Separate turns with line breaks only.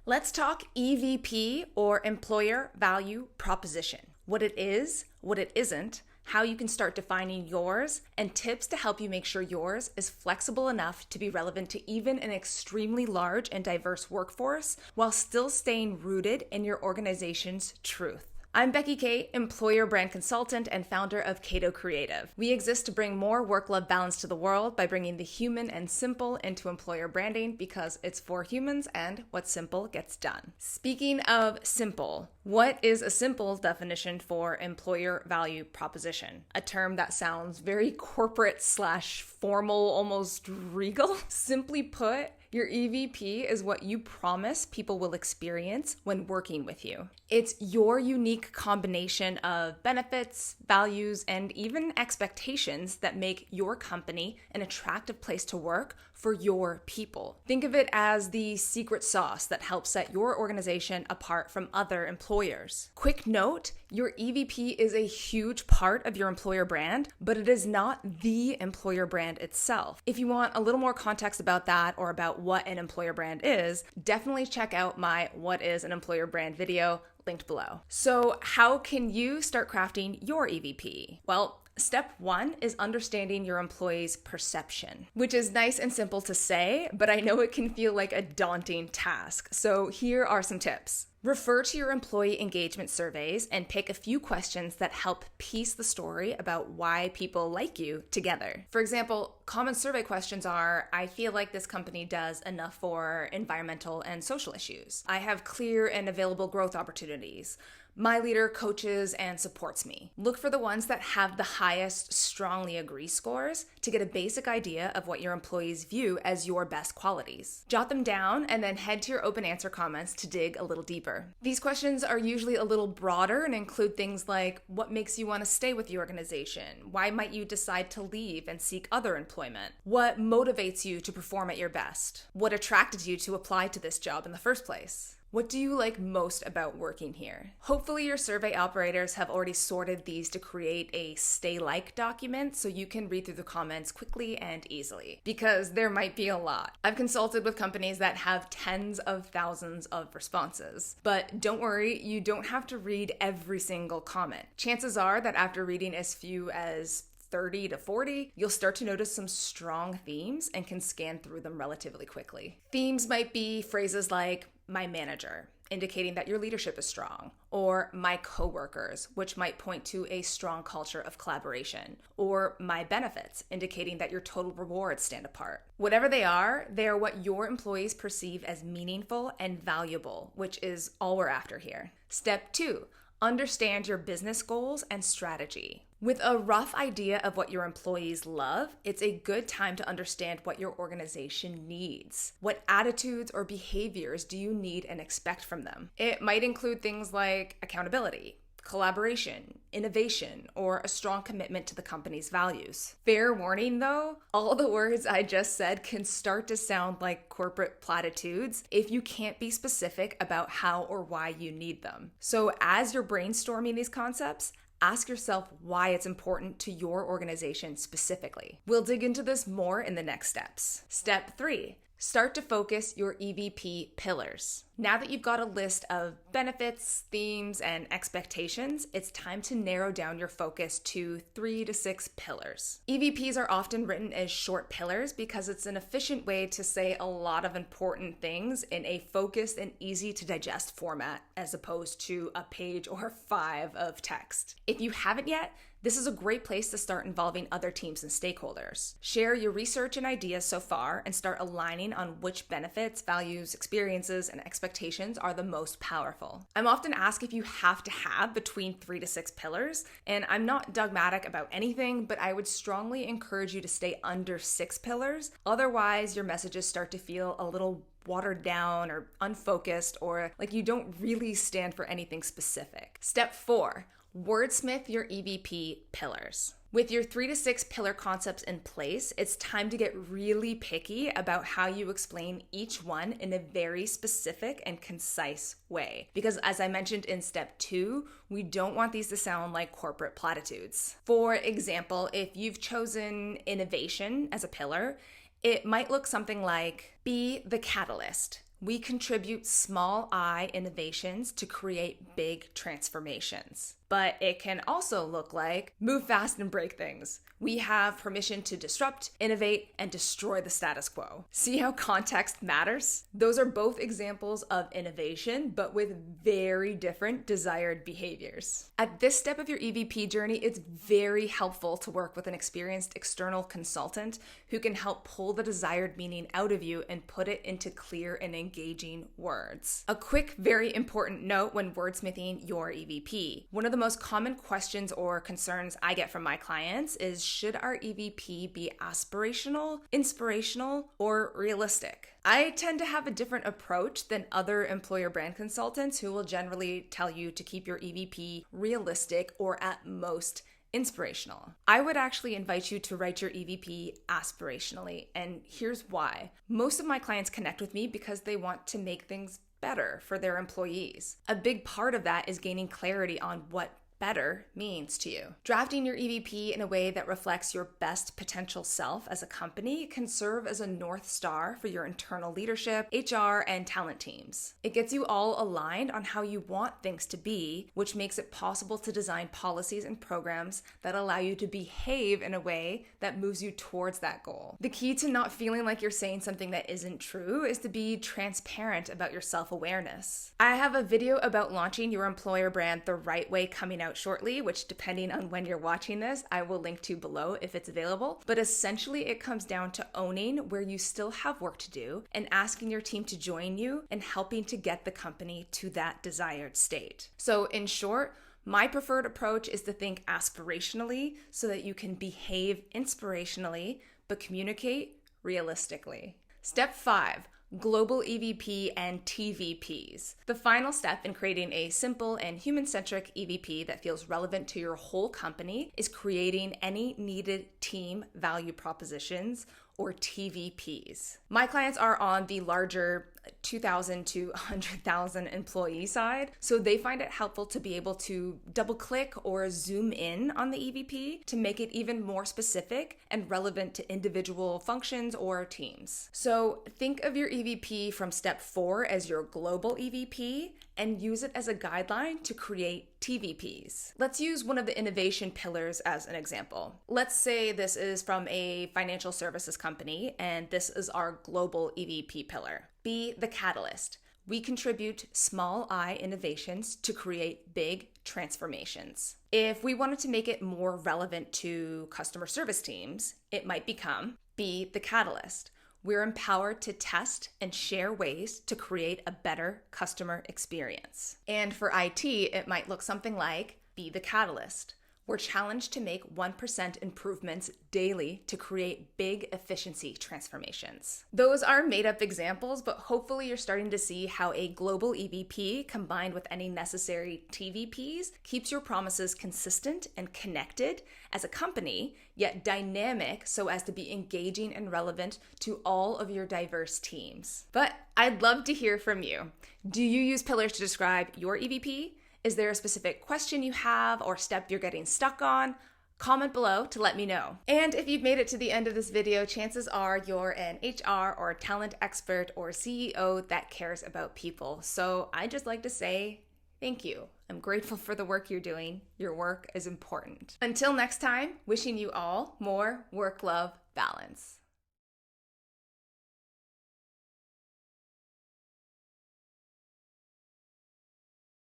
Let's talk EVP, or Employer Value Proposition. What it is, what it isn't, how you can start defining yours, and tips to help you make sure yours is flexible enough to be relevant to even an extremely large and diverse workforce while still staying rooted in your organization's truth. I'm Becky Kate, employer brand consultant and founder of CATO Creative. We exist to bring more work-life balance to the world by bringing the human and simple into employer branding because it's for humans and what's simple gets done. Speaking of simple, what is a simple definition for employer value proposition? A term that sounds very corporate / formal, almost regal. Simply put, your EVP is what you promise people will experience when working with you. It's your unique combination of benefits, values, and even expectations that make your company an attractive place to work for your people. Think of it as the secret sauce that helps set your organization apart from other employers. Quick note, your EVP is a huge part of your employer brand, but it is not the employer brand itself. If you want a little more context about that or about what an employer brand is, definitely check out my What is an Employer Brand video, linked below. So how can you start crafting your EVP? Well, step 1 is understanding your employees' perception, which is nice and simple to say, but I know it can feel like a daunting task. So here are some tips. Refer to your employee engagement surveys and pick a few questions that help piece the story about why people like you together. For example, common survey questions are, I feel like this company does enough for environmental and social issues. I have clear and available growth opportunities. My leader coaches and supports me. Look for the ones that have the highest strongly agree scores to get a basic idea of what your employees view as your best qualities. Jot them down and then head to your open answer comments to dig a little deeper. These questions are usually a little broader and include things like, what makes you want to stay with the organization? Why might you decide to leave and seek other employment? What motivates you to perform at your best? What attracted you to apply to this job in the first place? What do you like most about working here? Hopefully your survey operators have already sorted these to create a stay like document so you can read through the comments quickly and easily, because there might be a lot. I've consulted with companies that have tens of thousands of responses, but don't worry, you don't have to read every single comment. Chances are that after reading as few as 30 to 40, you'll start to notice some strong themes and can scan through them relatively quickly. Themes might be phrases like, my manager, indicating that your leadership is strong, or my coworkers, which might point to a strong culture of collaboration, or my benefits, indicating that your total rewards stand apart. Whatever they are what your employees perceive as meaningful and valuable, which is all we're after here. Step 2, understand your business goals and strategy. With a rough idea of what your employees love, it's a good time to understand what your organization needs. What attitudes or behaviors do you need and expect from them? It might include things like accountability, collaboration, innovation, or a strong commitment to the company's values. Fair warning though, all the words I just said can start to sound like corporate platitudes if you can't be specific about how or why you need them. So as you're brainstorming these concepts, ask yourself why it's important to your organization specifically. We'll dig into this more in the next steps. Step 3, start to focus your EVP pillars. Now that you've got a list of benefits, themes, and expectations, it's time to narrow down your focus to 3 to 6 pillars. EVPs are often written as short pillars because it's an efficient way to say a lot of important things in a focused and easy to digest format, as opposed to a page or 5 of text. If you haven't yet, this is a great place to start involving other teams and stakeholders. Share your research and ideas so far and start aligning on which benefits, values, experiences, and expectations are the most powerful. I'm often asked if you have to have between 3 to 6 pillars, and I'm not dogmatic about anything, but I would strongly encourage you to stay under 6 pillars. Otherwise, your messages start to feel a little watered down or unfocused, or like you don't really stand for anything specific. Step 4, wordsmith your EVP pillars. With your 3 to 6 pillar concepts in place, it's time to get really picky about how you explain each one in a very specific and concise way. Because as I mentioned in step 2, we don't want these to sound like corporate platitudes. For example, if you've chosen innovation as a pillar, it might look something like, be the catalyst. We contribute small I innovations to create big transformations. But it can also look like move fast and break things. We have permission to disrupt, innovate, and destroy the status quo. See how context matters? Those are both examples of innovation, but with very different desired behaviors. At this step of your EVP journey, it's very helpful to work with an experienced external consultant who can help pull the desired meaning out of you and put it into clear and engaging words. A quick, very important note when wordsmithing your EVP. One of the most common questions or concerns I get from my clients is, should our EVP be aspirational, inspirational, or realistic? I tend to have a different approach than other employer brand consultants who will generally tell you to keep your EVP realistic or at most inspirational. I would actually invite you to write your EVP aspirationally, and here's why. Most of my clients connect with me because they want to make things better for their employees. A big part of that is gaining clarity on what better means to you. Drafting your EVP in a way that reflects your best potential self as a company can serve as a North Star for your internal leadership, HR, and talent teams. It gets you all aligned on how you want things to be, which makes it possible to design policies and programs that allow you to behave in a way that moves you towards that goal. The key to not feeling like you're saying something that isn't true is to be transparent about your self-awareness. I have a video about launching your employer brand the right way coming out shortly, which depending on when you're watching this, I will link to below if it's available. But essentially it comes down to owning where you still have work to do and asking your team to join you and helping to get the company to that desired state. So in short, my preferred approach is to think aspirationally so that you can behave inspirationally, but communicate realistically. Step 5. Global EVP and TVPs. The final step in creating a simple and human-centric EVP that feels relevant to your whole company is creating any needed team value propositions, or TVPs. My clients are on the larger 2,000 to 100,000 employee side, so they find it helpful to be able to double click or zoom in on the EVP to make it even more specific and relevant to individual functions or teams. So think of your EVP from step 4 as your global EVP and use it as a guideline to create TVPs. Let's use one of the innovation pillars as an example. Let's say this is from a financial services company and this is our global EVP pillar. Be the catalyst. We contribute small I innovations to create big transformations. If we wanted to make it more relevant to customer service teams, it might become be the catalyst. We're empowered to test and share ways to create a better customer experience. And for IT, it might look something like be the catalyst. We're challenged to make 1% improvements daily to create big efficiency transformations. Those are made up examples, but hopefully you're starting to see how a global EVP combined with any necessary TVPs keeps your promises consistent and connected as a company, yet dynamic so as to be engaging and relevant to all of your diverse teams. But I'd love to hear from you. Do you use pillars to describe your EVP? Is there a specific question you have or step you're getting stuck on? Comment below to let me know. And if you've made it to the end of this video, chances are you're an HR or talent expert or CEO that cares about people. So I just like to say thank you. I'm grateful for the work you're doing. Your work is important. Until next time, wishing you all more work-love balance.